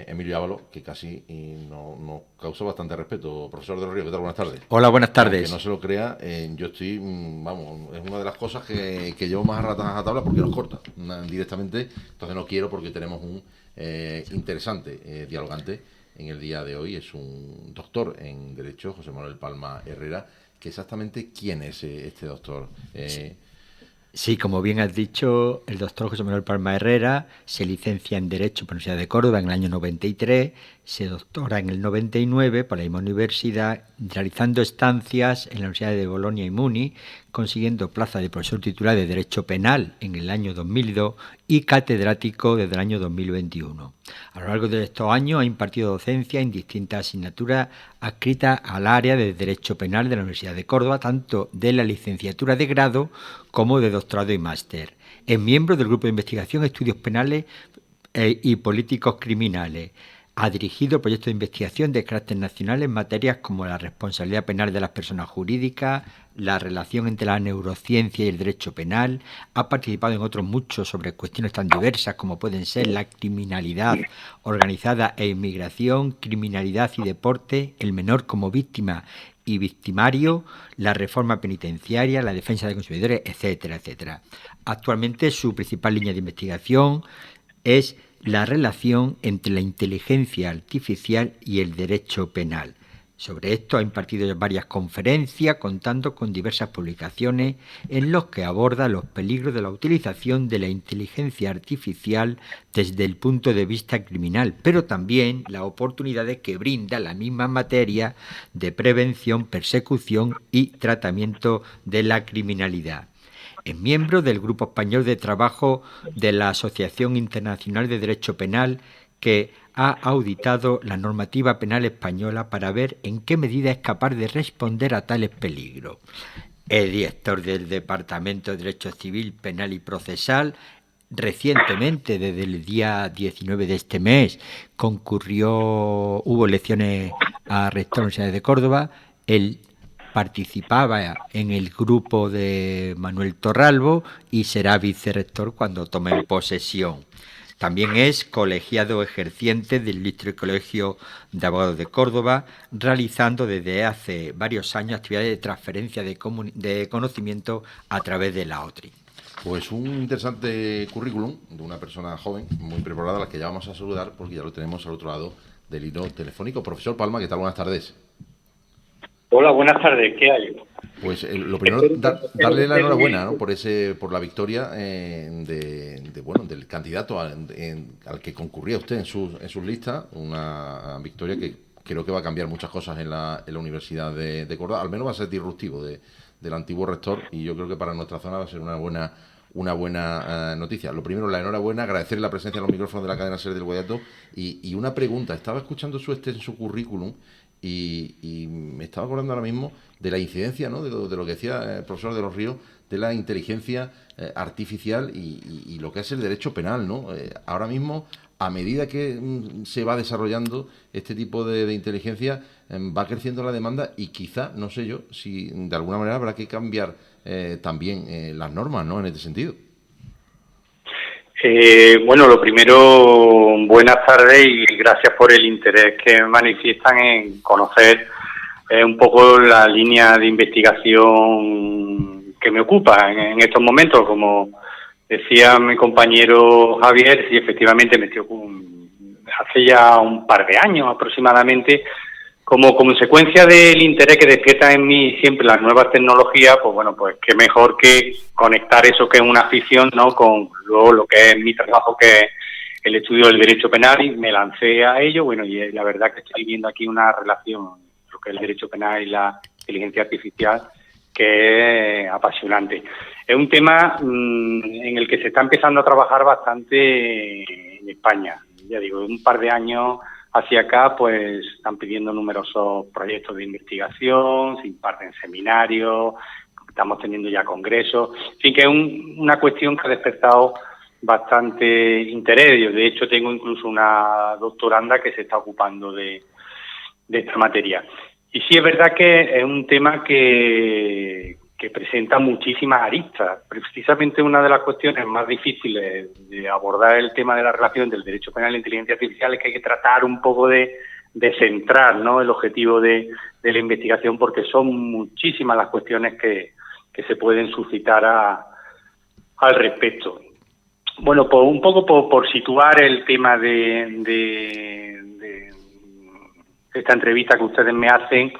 Emilio Ábalos, que casi nos causó bastante respeto. Profesor de los Ríos, ¿qué tal? Buenas tardes. Hola, buenas tardes. Que no se lo crea, yo estoy, vamos, es una de las cosas que llevo más a ratas a tabla porque nos corta directamente, entonces no quiero porque tenemos un interesante dialogante en el día de hoy. Es un doctor en Derecho, José Manuel Palma Herrera, que exactamente quién es este doctor. Sí, como bien has dicho, el doctor José Manuel Palma Herrera se licencia en Derecho por la Universidad de Córdoba en el año 93, se doctora en el 99 por la misma universidad, realizando estancias en la Universidad de Bolonia y Muni, consiguiendo plaza de profesor titular de Derecho Penal en el año 2002 y catedrático desde el año 2021. A lo largo de estos años ha impartido docencia en distintas asignaturas adscritas al área de Derecho Penal de la Universidad de Córdoba, tanto de la licenciatura de grado como de doctorado y máster. Es miembro del Grupo de Investigación Estudios Penales y Políticos Criminales. Ha dirigido proyectos de investigación de carácter nacional en materias como la responsabilidad penal de las personas jurídicas, la relación entre la neurociencia y el derecho penal. Ha participado en otros muchos sobre cuestiones tan diversas como pueden ser la criminalidad organizada e inmigración, criminalidad y deporte, el menor como víctima y victimario, la reforma penitenciaria, la defensa de consumidores, etcétera, etcétera. Actualmente su principal línea de investigación es la relación entre la inteligencia artificial y el derecho penal. Sobre esto ha impartido varias conferencias contando con diversas publicaciones en los que aborda los peligros de la utilización de la inteligencia artificial desde el punto de vista criminal, pero también las oportunidades que brinda la misma materia de prevención, persecución y tratamiento de la criminalidad. Es miembro del Grupo Español de Trabajo de la Asociación Internacional de Derecho Penal, que ha auditado la normativa penal española para ver en qué medida es capaz de responder a tales peligros. Es director del Departamento de Derecho Civil, Penal y Procesal. Recientemente, desde el día 19 de este mes, hubo elecciones a rector de la Universidad de Córdoba. Él participaba en el grupo de Manuel Torralbo y será vicerrector cuando tome posesión. También es colegiado ejerciente del Ilustro Colegio de Abogados de Córdoba, realizando desde hace varios años actividades de transferencia de conocimiento a través de la OTRI. Pues un interesante currículum de una persona joven, muy preparada, a la que ya vamos a saludar porque ya lo tenemos al otro lado del hilo telefónico. Profesor Palma, ¿qué tal? Buenas tardes. Hola, buenas tardes. ¿Qué hay? Pues lo primero, darle la enhorabuena, ¿no? por la victoria del candidato al que concurría usted en sus listas, una victoria que creo que va a cambiar muchas cosas en la Universidad de Córdoba, al menos va a ser disruptivo del antiguo rector, y yo creo que para nuestra zona va a ser una buena noticia. Lo primero, la enhorabuena, agradecerle la presencia en los micrófonos de la cadena SER del Guayato, y una pregunta. Estaba escuchando su currículum y me estaba acordando ahora mismo de la incidencia, ¿no? de lo que decía el profesor de los Ríos, de la inteligencia artificial y lo que es el derecho penal, ¿no? Ahora mismo, a medida que se va desarrollando este tipo de inteligencia, va creciendo la demanda y quizá, no sé yo, si de alguna manera habrá que cambiar también las normas, ¿no? En este sentido. Bueno, lo primero, buenas tardes y gracias por el interés que manifiestan en conocer un poco la línea de investigación que me ocupa en estos momentos. Como decía mi compañero Javier, sí, efectivamente hace ya un par de años aproximadamente, como consecuencia del interés que despiertan en mí siempre las nuevas tecnologías, pues bueno, pues qué mejor que conectar eso que es una afición, ¿no?, con luego lo que es mi trabajo, que es el estudio del derecho penal, y me lancé a ello. Bueno, y la verdad que estoy viendo aquí una relación entre lo que es el derecho penal y la inteligencia artificial que es apasionante. Es un tema en el que se está empezando a trabajar bastante en España. Ya digo, un par de años hacia acá, pues están pidiendo numerosos proyectos de investigación, se imparten seminarios, estamos teniendo ya congresos, en fin, que es una cuestión que ha despertado bastante interés. Yo, de hecho, tengo incluso una doctoranda que se está ocupando de esta materia. Y sí es verdad que es un tema que que presenta muchísimas aristas. Precisamente una de las cuestiones más difíciles de abordar el tema de la relación del derecho penal y la inteligencia artificial es que hay que tratar un poco de centrar, ¿no?, el objetivo de la investigación, porque son muchísimas las cuestiones que se pueden suscitar al respecto. Bueno, pues un poco por situar el tema de esta entrevista que ustedes me hacen,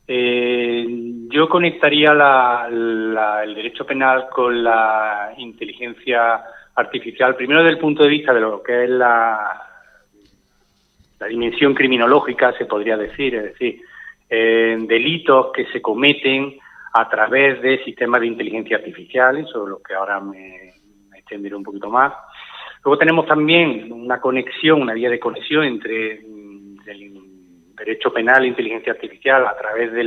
yo conectaría el derecho penal con la inteligencia artificial, primero desde el punto de vista de lo que es la dimensión criminológica, se podría decir, es decir, delitos que se cometen a través de sistemas de inteligencia artificial, sobre lo que ahora me extenderé un poquito más. Luego tenemos también una vía de conexión entre el derecho penal e inteligencia artificial a través de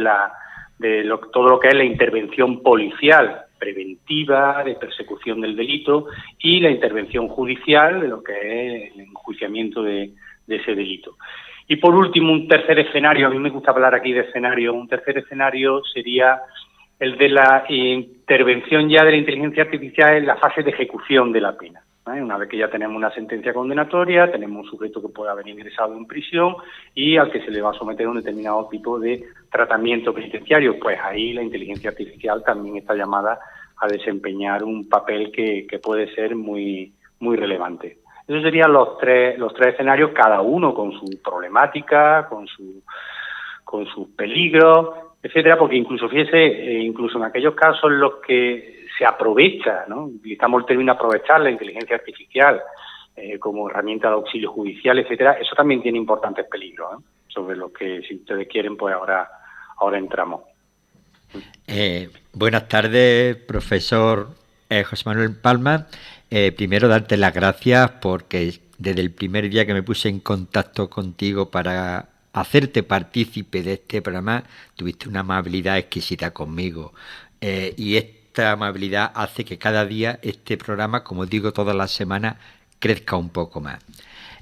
todo lo que es la intervención policial preventiva, de persecución del delito, y la intervención judicial de lo que es el enjuiciamiento de ese delito. Y por último, un tercer escenario, a mí me gusta hablar aquí de escenario, un tercer escenario sería el de la intervención ya de la inteligencia artificial en la fase de ejecución de la pena. Una vez que ya tenemos una sentencia condenatoria, tenemos un sujeto que puede haber ingresado en prisión y al que se le va a someter a un determinado tipo de tratamiento penitenciario, pues ahí la inteligencia artificial también está llamada a desempeñar un papel que puede ser muy, muy relevante. Esos serían los tres escenarios, cada uno con su problemática, con sus peligros, etcétera, porque incluso incluso en aquellos casos en los que se aprovecha, ¿no?, utilizamos el término aprovechar la inteligencia artificial como herramienta de auxilio judicial, etcétera, eso también tiene importantes peligros, sobre lo que, si ustedes quieren, pues ahora entramos. Buenas tardes, profesor José Manuel Palma. Primero, darte las gracias porque desde el primer día que me puse en contacto contigo para hacerte partícipe de este programa, tuviste una amabilidad exquisita conmigo. Y esta amabilidad hace que cada día este programa, como digo todas las semanas, crezca un poco más.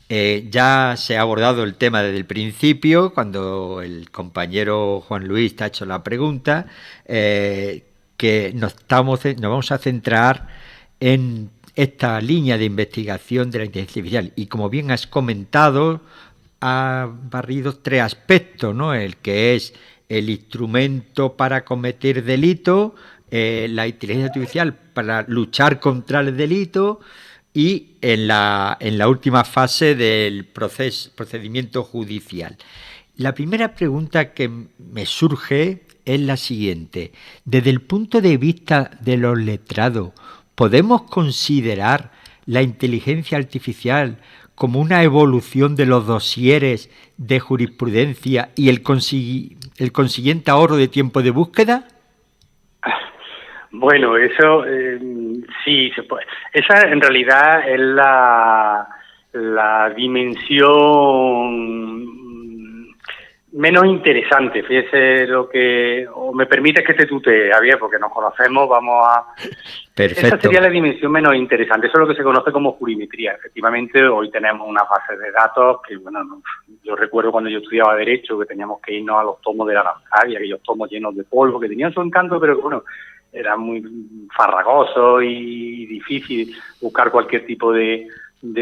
Ya se ha abordado el tema desde el principio, cuando el compañero Juan Luis te ha hecho la pregunta, que nos vamos a centrar en esta línea de investigación de la inteligencia artificial. Y como bien has comentado, ha barrido tres aspectos, ¿no? El que es el instrumento para cometer delito, la inteligencia artificial para luchar contra el delito y en la última fase del procedimiento judicial. La primera pregunta que me surge es la siguiente. Desde el punto de vista de los letrados, ¿podemos considerar la inteligencia artificial como una evolución de los dosieres de jurisprudencia y el consiguiente ahorro de tiempo de búsqueda? Bueno, eso sí se puede. Esa en realidad es la dimensión menos interesante. Fíjese o me permite que te tutee, Javier, porque nos conocemos, vamos a... Perfecto. Esa sería la dimensión menos interesante. Eso es lo que se conoce como jurimetría. Efectivamente, hoy tenemos una base de datos que, bueno, yo recuerdo cuando yo estudiaba Derecho que teníamos que irnos a los tomos de la Aranzadi, aquellos tomos llenos de polvo que tenían su encanto, pero bueno, era muy farragoso y difícil buscar cualquier tipo de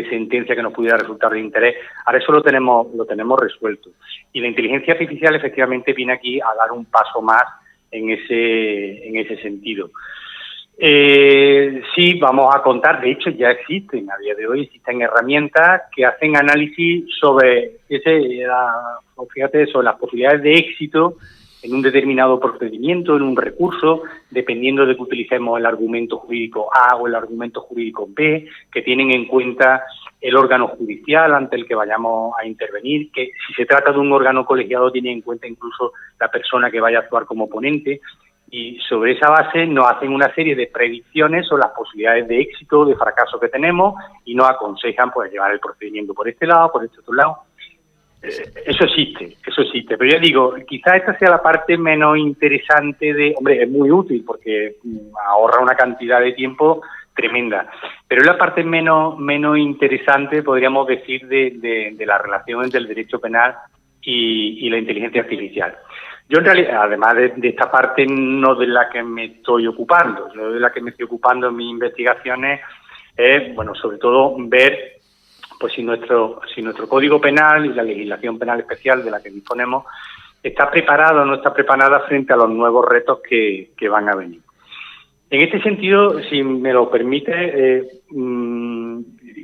sentencia que nos pudiera resultar de interés. Ahora eso lo tenemos resuelto. Y la inteligencia artificial efectivamente viene aquí a dar un paso más en ese sentido. Sí, vamos a contar, de hecho ya existen, a día de hoy existen herramientas que hacen análisis sobre sobre las posibilidades de éxito en un determinado procedimiento, en un recurso, dependiendo de que utilicemos el argumento jurídico A o el argumento jurídico B, que tienen en cuenta el órgano judicial ante el que vayamos a intervenir, que si se trata de un órgano colegiado tiene en cuenta incluso la persona que vaya a actuar como ponente, y sobre esa base nos hacen una serie de predicciones sobre las posibilidades de éxito o de fracaso que tenemos y nos aconsejan pues llevar el procedimiento por este lado, por este otro lado. Eso existe, pero ya digo, quizás esta sea la parte menos interesante hombre, es muy útil porque ahorra una cantidad de tiempo tremenda, pero es la parte menos interesante, podríamos decir, de la relación entre el derecho penal y la inteligencia artificial. Yo en realidad, además de esta parte no de la que me estoy ocupando, yo de la que me estoy ocupando en mis investigaciones es, bueno, sobre todo ver pues si nuestro Código Penal y la legislación penal especial de la que disponemos está preparada o no está preparada frente a los nuevos retos que van a venir. En este sentido, si me lo permite,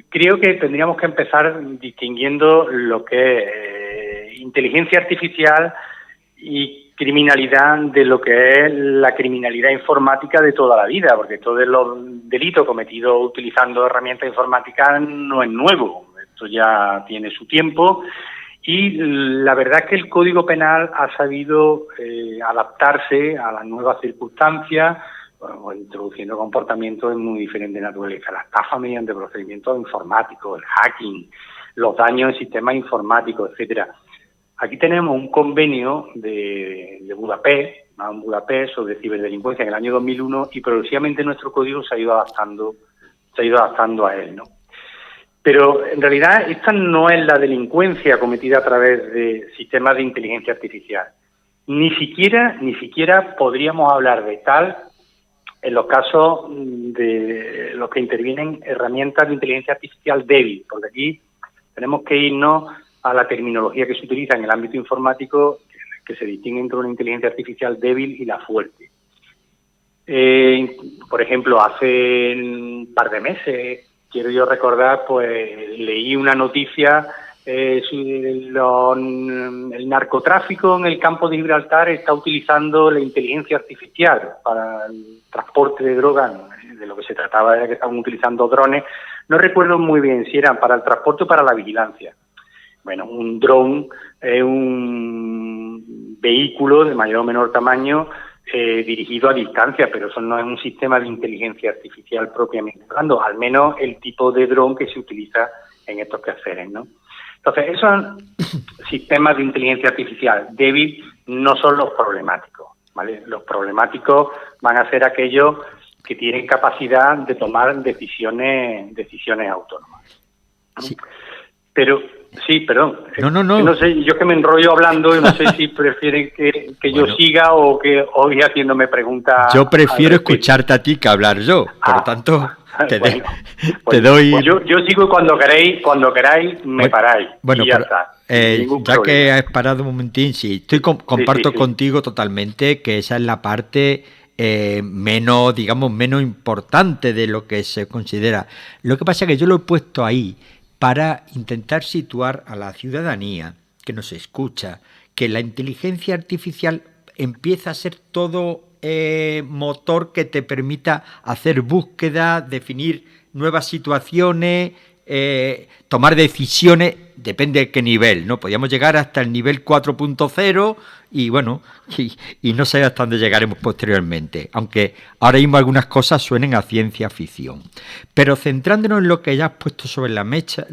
creo que tendríamos que empezar distinguiendo lo que es inteligencia artificial y criminalidad de lo que es la criminalidad informática de toda la vida, porque todos los delitos cometidos utilizando herramientas informáticas no es nuevo, esto ya tiene su tiempo y la verdad es que el Código Penal ha sabido adaptarse a las nuevas circunstancias, introduciendo comportamientos de muy diferente naturaleza, la estafa mediante procedimientos informáticos, el hacking, los daños en sistemas informáticos, etcétera. Aquí tenemos un convenio de Budapest, un Budapest sobre ciberdelincuencia en el año 2001 y progresivamente nuestro código se ha ido adaptando a él, ¿no? Pero en realidad esta no es la delincuencia cometida a través de sistemas de inteligencia artificial. Ni siquiera podríamos hablar de tal en los casos de los que intervienen herramientas de inteligencia artificial débil, porque aquí tenemos que irnos a la terminología que se utiliza en el ámbito informático, que se distingue entre una inteligencia artificial débil y la fuerte. Por ejemplo, hace un par de meses, quiero yo recordar, pues leí una noticia sobre el narcotráfico en el campo de Gibraltar está utilizando la inteligencia artificial para el transporte de drogas. De lo que se trataba era que estaban utilizando drones. No recuerdo muy bien si eran para el transporte o para la vigilancia. Bueno, un dron es un vehículo de mayor o menor tamaño dirigido a distancia, pero eso no es un sistema de inteligencia artificial propiamente hablando, al menos el tipo de dron que se utiliza en estos quehaceres, ¿no? Entonces, esos sistemas de inteligencia artificial débil no son los problemáticos, ¿vale? Los problemáticos van a ser aquellos que tienen capacidad de tomar decisiones autónomas, ¿no? Sí. Pero, sí, perdón. No. No sé, yo que me enrollo hablando y no sé si prefieren que yo siga o que hoy haciéndome preguntas. Yo prefiero escucharte a ti que hablar yo, por lo tanto te doy... Pues yo sigo y cuando queráis me paráis y ya está. Ya que has parado un momentín, sí, comparto contigo totalmente que esa es la parte menos importante de lo que se considera. Lo que pasa es que yo lo he puesto ahí para intentar situar a la ciudadanía que nos escucha, que la inteligencia artificial empieza a ser todo motor que te permita hacer búsqueda, definir nuevas situaciones, tomar decisiones, depende de qué nivel, ¿no? Podríamos llegar hasta el nivel 4.0 y bueno, y no sé hasta dónde llegaremos posteriormente, aunque ahora mismo algunas cosas suenen a ciencia ficción. Pero centrándonos en lo que ya has puesto sobre la mesa,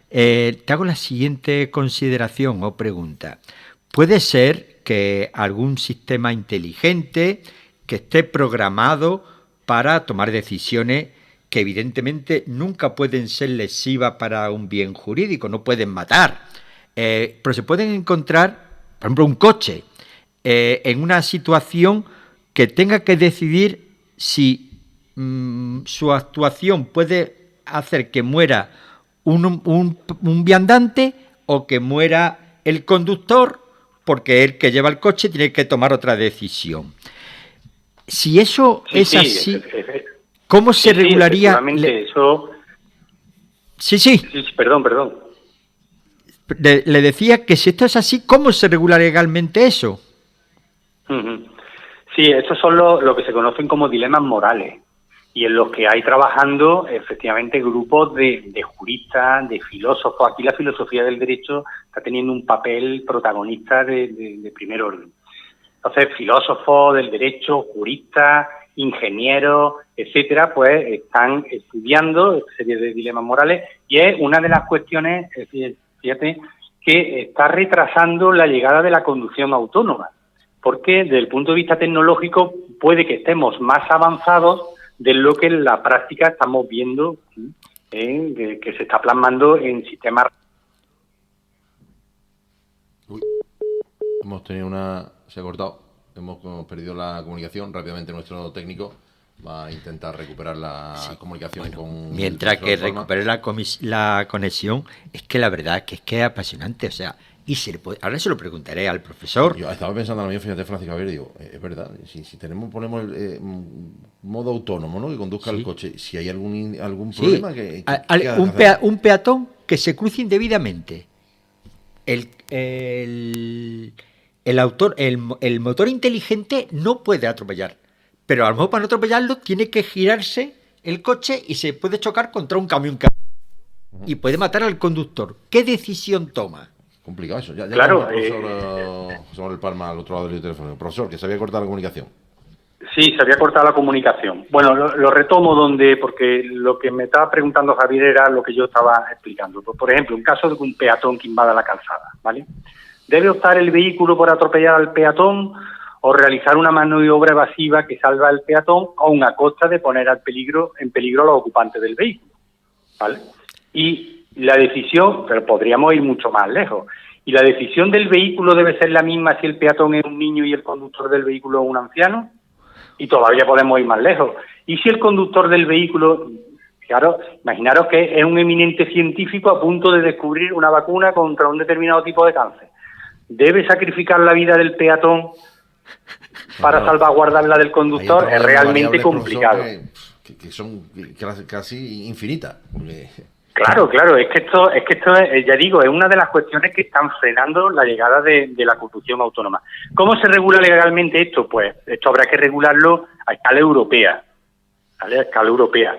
te hago la siguiente consideración o pregunta. ¿Puede ser que algún sistema inteligente que esté programado para tomar decisiones que evidentemente nunca pueden ser lesivas para un bien jurídico, no pueden matar, pero se pueden encontrar, por ejemplo, un coche en una situación que tenga que decidir si su actuación puede hacer que muera un viandante o que muera el conductor, porque el que lleva el coche tiene que tomar otra decisión. Si eso es así, ¿cómo se regularía? Eso... Sí, perdón. Le decía que si esto es así, ¿cómo se regula legalmente eso? Sí, estos son lo que se conocen como dilemas morales y en los que hay trabajando efectivamente grupos de juristas, de filósofos. Aquí la filosofía del derecho está teniendo un papel protagonista de primer orden. Entonces, filósofos del derecho, juristas, ingenieros, etcétera, pues están estudiando esta serie de dilemas morales y es una de las cuestiones, fíjate, que está retrasando la llegada de la conducción autónoma, porque desde el punto de vista tecnológico puede que estemos más avanzados de lo que en la práctica estamos viendo que se está plasmando en sistemas. Un hemos tenido se ha cortado, hemos perdido la comunicación. Rápidamente nuestro técnico va a intentar recuperar la comunicación con... Mientras que recupere la conexión, es que la verdad es que es apasionante, o sea, ahora se lo preguntaré al profesor. Yo estaba pensando ahora mismo, fíjate, Francisco Javier, digo, es verdad, si ponemos el modo autónomo, ¿no?, que conduzca el coche, si hay algún problema un peatón que se cruce indebidamente, el motor inteligente no puede atropellar, pero a lo mejor para no atropellarlo tiene que girarse el coche y se puede chocar contra un camión y puede matar al conductor. ¿Qué decisión toma? Complicado eso. Ya claro. Sobre el Palma, al otro lado del teléfono. Profesor, que se había cortado la comunicación. Sí, se había cortado la comunicación. Bueno, lo retomo porque lo que me estaba preguntando Javier era lo que yo estaba explicando. Por ejemplo, en caso de un peatón que invada la calzada, ¿vale? ¿Debe optar el vehículo por atropellar al peatón o realizar una maniobra evasiva que salva al peatón, aun a costa de poner en peligro a los ocupantes del vehículo? ¿Vale? Y la decisión, pero podríamos ir mucho más lejos, y la decisión del vehículo debe ser la misma si el peatón es un niño y el conductor del vehículo es un anciano, y todavía podemos ir más lejos. Y si el conductor del vehículo, claro, imaginaros que es un eminente científico a punto de descubrir una vacuna contra un determinado tipo de cáncer, ¿debe sacrificar la vida del peatón para salvaguardar la del conductor? Es realmente complicado. Que son casi infinitas. Claro, es que esto es, ya digo, es una de las cuestiones que están frenando la llegada de la conducción autónoma. ¿Cómo se regula legalmente esto? Pues esto habrá que regularlo a escala europea, ¿vale? A escala europea.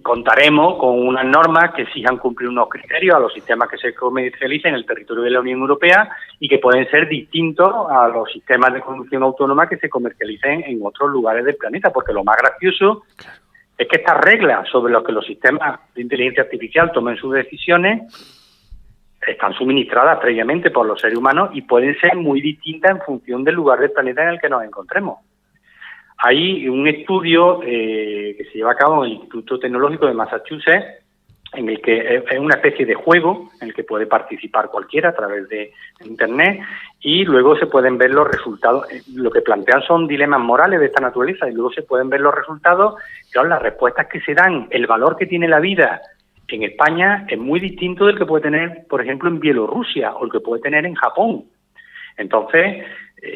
Contaremos con unas normas que exijan cumplir unos criterios a los sistemas que se comercialicen en el territorio de la Unión Europea y que pueden ser distintos a los sistemas de conducción autónoma que se comercialicen en otros lugares del planeta, porque lo más gracioso es que estas reglas sobre las que los sistemas de inteligencia artificial tomen sus decisiones están suministradas previamente por los seres humanos y pueden ser muy distintas en función del lugar del planeta en el que nos encontremos. Hay un estudio que se lleva a cabo en el Instituto Tecnológico de Massachusetts, en el que es una especie de juego en el que puede participar cualquiera a través de Internet y luego se pueden ver los resultados. Lo que plantean son dilemas morales de esta naturaleza y luego se pueden ver los resultados. Claro, las respuestas que se dan, el valor que tiene la vida en España es muy distinto del que puede tener, por ejemplo, en Bielorrusia o el que puede tener en Japón. Entonces,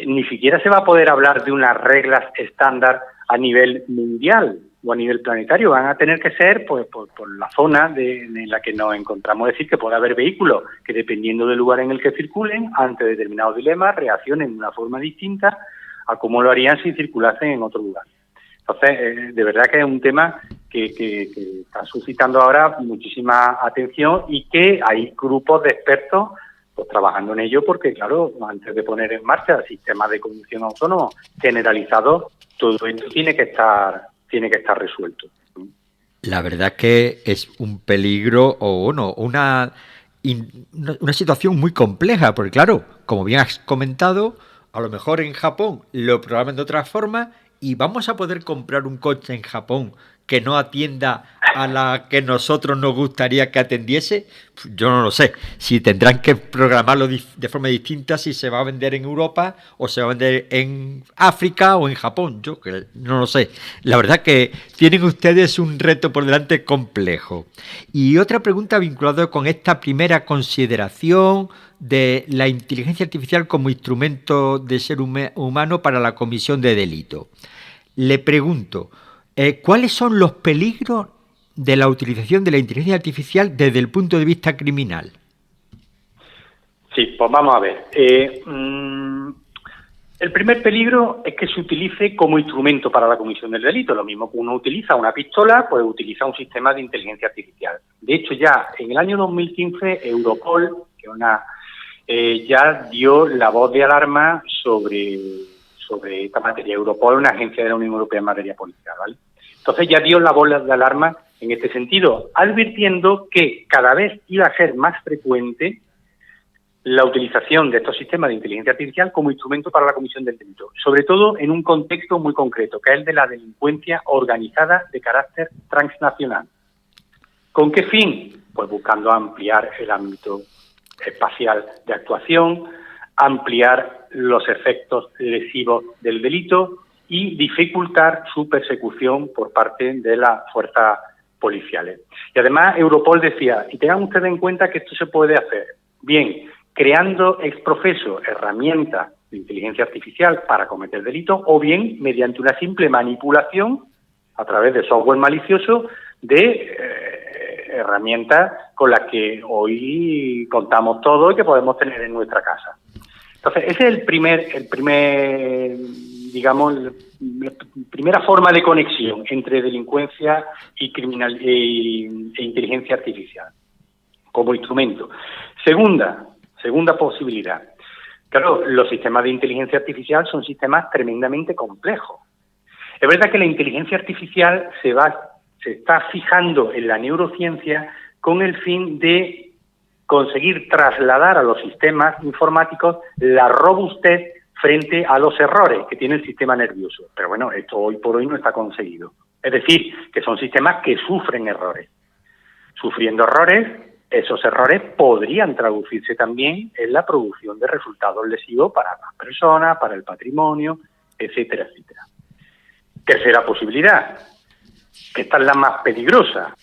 ni siquiera se va a poder hablar de unas reglas estándar a nivel mundial o a nivel planetario. Van a tener que ser pues por la zona en la que nos encontramos. Es decir, que puede haber vehículos que, dependiendo del lugar en el que circulen, ante determinados dilemas, reaccionen de una forma distinta a cómo lo harían si circulasen en otro lugar. Entonces, de verdad que es un tema que está suscitando ahora muchísima atención y que hay grupos de expertos pues trabajando en ello porque, claro, antes de poner en marcha sistemas de conducción autónomo generalizados, todo esto tiene que estar resuelto. La verdad que es un peligro una situación muy compleja, porque claro, como bien has comentado, a lo mejor en Japón lo programan de otra forma y vamos a poder comprar un coche en Japón que no atienda a la que nosotros nos gustaría que atendiese. Yo no lo sé. Si tendrán que programarlo de forma distinta, si se va a vender en Europa o se va a vender en África o en Japón. Yo que no lo sé. La verdad que tienen ustedes un reto por delante complejo. Y otra pregunta vinculada con esta primera consideración de la inteligencia artificial como instrumento de ser humano para la comisión de delito. Le pregunto, ¿cuáles son los peligros de la utilización de la inteligencia artificial desde el punto de vista criminal? Sí, pues vamos a ver. El primer peligro es que se utilice como instrumento para la comisión del delito. Lo mismo que uno utiliza una pistola, pues utiliza un sistema de inteligencia artificial. De hecho, ya en el año 2015, Europol, ya dio la voz de alarma sobre esta materia. Europol es una agencia de la Unión Europea en materia policial, ¿vale? Entonces ya dio la voz de alarma en este sentido, advirtiendo que cada vez iba a ser más frecuente la utilización de estos sistemas de inteligencia artificial como instrumento para la comisión del delito, sobre todo en un contexto muy concreto, que es el de la delincuencia organizada de carácter transnacional. ¿Con qué fin? Pues buscando ampliar el ámbito espacial de actuación, ampliar los efectos lesivos del delito y dificultar su persecución por parte de las fuerzas policiales. Y además Europol decía, y tengan ustedes en cuenta que esto se puede hacer, bien, creando ex profeso herramientas de inteligencia artificial para cometer delitos, o bien mediante una simple manipulación a través de software malicioso de herramientas con las que hoy contamos todos y que podemos tener en nuestra casa. Entonces, ese es el primer, digamos, la primera forma de conexión entre delincuencia y e inteligencia artificial como instrumento. Segunda posibilidad. Claro, los sistemas de inteligencia artificial son sistemas tremendamente complejos. Es verdad que la inteligencia artificial se está fijando en la neurociencia con el fin de conseguir trasladar a los sistemas informáticos la robustez frente a los errores que tiene el sistema nervioso. Pero bueno, esto hoy por hoy no está conseguido. Es decir, que son sistemas que sufren errores. Sufriendo errores, esos errores podrían traducirse también en la producción de resultados lesivos para las personas, para el patrimonio, etcétera, etcétera. Tercera posibilidad, que esta es la más peligrosa,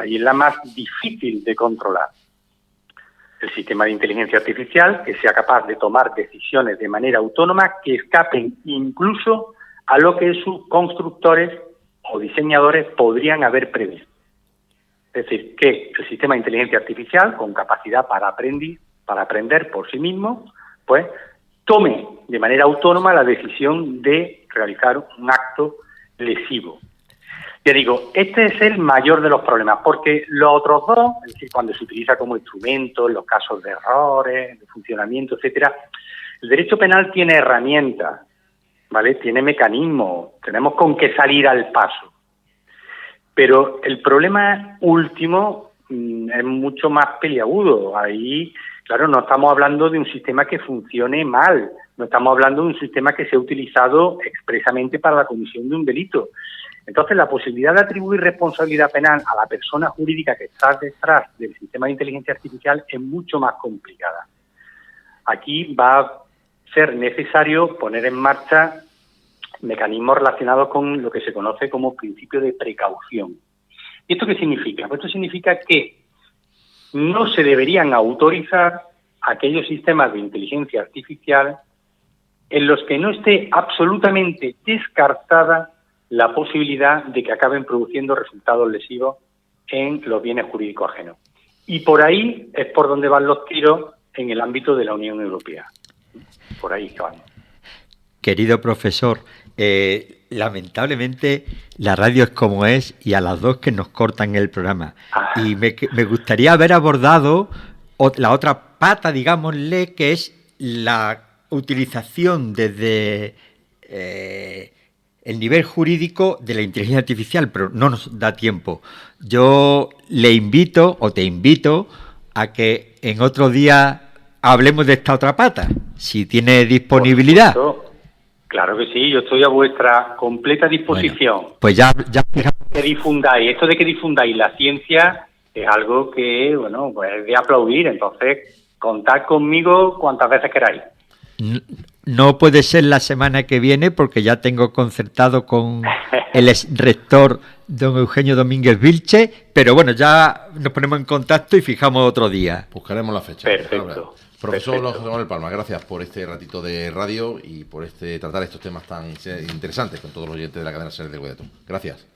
y es la más difícil de controlar. El sistema de inteligencia artificial que sea capaz de tomar decisiones de manera autónoma que escapen incluso a lo que sus constructores o diseñadores podrían haber previsto. Es decir, que el sistema de inteligencia artificial, con capacidad para aprender por sí mismo, pues tome de manera autónoma la decisión de realizar un acto lesivo. Ya digo, este es el mayor de los problemas, porque los otros dos, es decir, cuando se utiliza como instrumento, en los casos de errores, de funcionamiento, etcétera, el derecho penal tiene herramientas, ¿vale? Tiene mecanismos, tenemos con qué salir al paso. Pero el problema último es mucho más peliagudo. Ahí, claro, no estamos hablando de un sistema que funcione mal, no estamos hablando de un sistema que sea utilizado expresamente para la comisión de un delito. Entonces, la posibilidad de atribuir responsabilidad penal a la persona jurídica que está detrás del sistema de inteligencia artificial es mucho más complicada. Aquí va a ser necesario poner en marcha mecanismos relacionados con lo que se conoce como principio de precaución. ¿Y esto qué significa? Pues esto significa que no se deberían autorizar aquellos sistemas de inteligencia artificial en los que no esté absolutamente descartada la posibilidad de que acaben produciendo resultados lesivos en los bienes jurídicos ajenos. Y por ahí es por donde van los tiros en el ámbito de la Unión Europea. Por ahí que van. Querido profesor, lamentablemente la radio es como es y a las 2 que nos cortan el programa. Y me gustaría haber abordado la otra pata, digámosle, que es la utilización desde el nivel jurídico de la inteligencia artificial, pero no nos da tiempo. Yo le invito o te invito a que en otro día hablemos de esta otra pata, si tiene disponibilidad. Claro que sí, yo estoy a vuestra completa disposición. Bueno, pues ya que difundáis, esto de que difundáis la ciencia es algo que, bueno, pues es de aplaudir. Entonces, contad conmigo cuantas veces queráis. No puede ser la semana que viene porque ya tengo concertado con el ex rector don Eugenio Domínguez Vilche, pero bueno, ya nos ponemos en contacto y fijamos otro día. Buscaremos la fecha. Perfecto. Profesor José Manuel Palma, gracias por este ratito de radio y por tratar estos temas tan interesantes con todos los oyentes de la cadena SER del Guedeto. Gracias.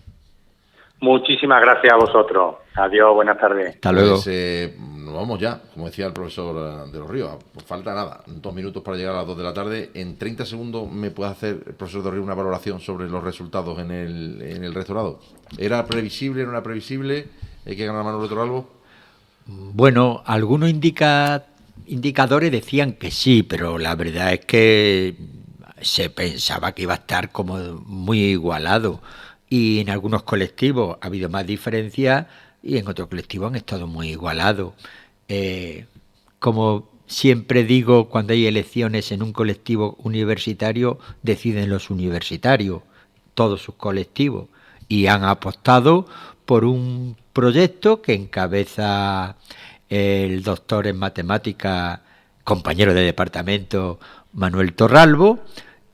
Muchísimas gracias a vosotros. Adiós, buenas tardes. Hasta luego. Pues, nos vamos ya, como decía el profesor de los Ríos. Pues falta nada, 2 minutos para llegar a las 2 de la tarde. En 30 segundos, ¿me puede hacer el profesor de los Ríos una valoración sobre los resultados en el rectorado? ¿Era previsible, no era previsible? ¿Hay que ganar Manuel Retoralbo? Bueno, algunos indicadores decían que sí, pero la verdad es que se pensaba que iba a estar como muy igualado. Y en algunos colectivos ha habido más diferencias y en otros colectivos han estado muy igualados. Como siempre digo, cuando hay elecciones en un colectivo universitario, deciden los universitarios, todos sus colectivos, y han apostado por un proyecto que encabeza el doctor en matemática, compañero de departamento, Manuel Torralbo,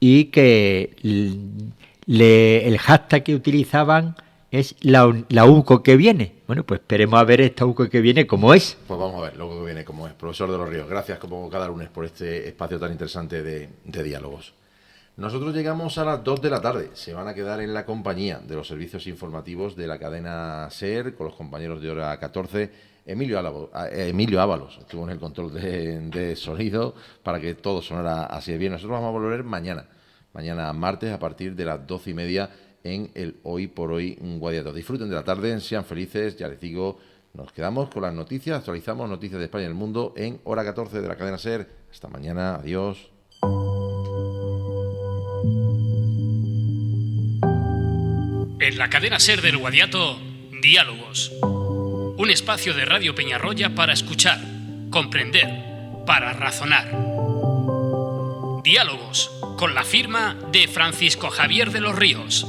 y que el hashtag que utilizaban es la UCO que viene. Bueno, pues esperemos a ver esta UCO que viene cómo es. Pues vamos a ver lo que viene cómo es. Profesor de los Ríos, gracias como cada lunes por este espacio tan interesante de diálogos. Nosotros llegamos a las 2 de la tarde. Se van a quedar en la compañía de los servicios informativos de la cadena SER con los compañeros de hora 14. Emilio Ábalos estuvo en el control de sonido para que todo sonara así de bien. Nosotros vamos a volver mañana martes a partir de las 12:30 en el Hoy por Hoy Guadiato. Disfruten de la tarde, sean felices, ya les digo, nos quedamos con las noticias, actualizamos noticias de España y el mundo en hora 14 de la cadena SER. Hasta mañana, adiós. En la cadena SER del Guadiato, Diálogos. Un espacio de Radio Peñarroya para escuchar, comprender, para razonar. Diálogos, con la firma de Francisco Javier de los Ríos.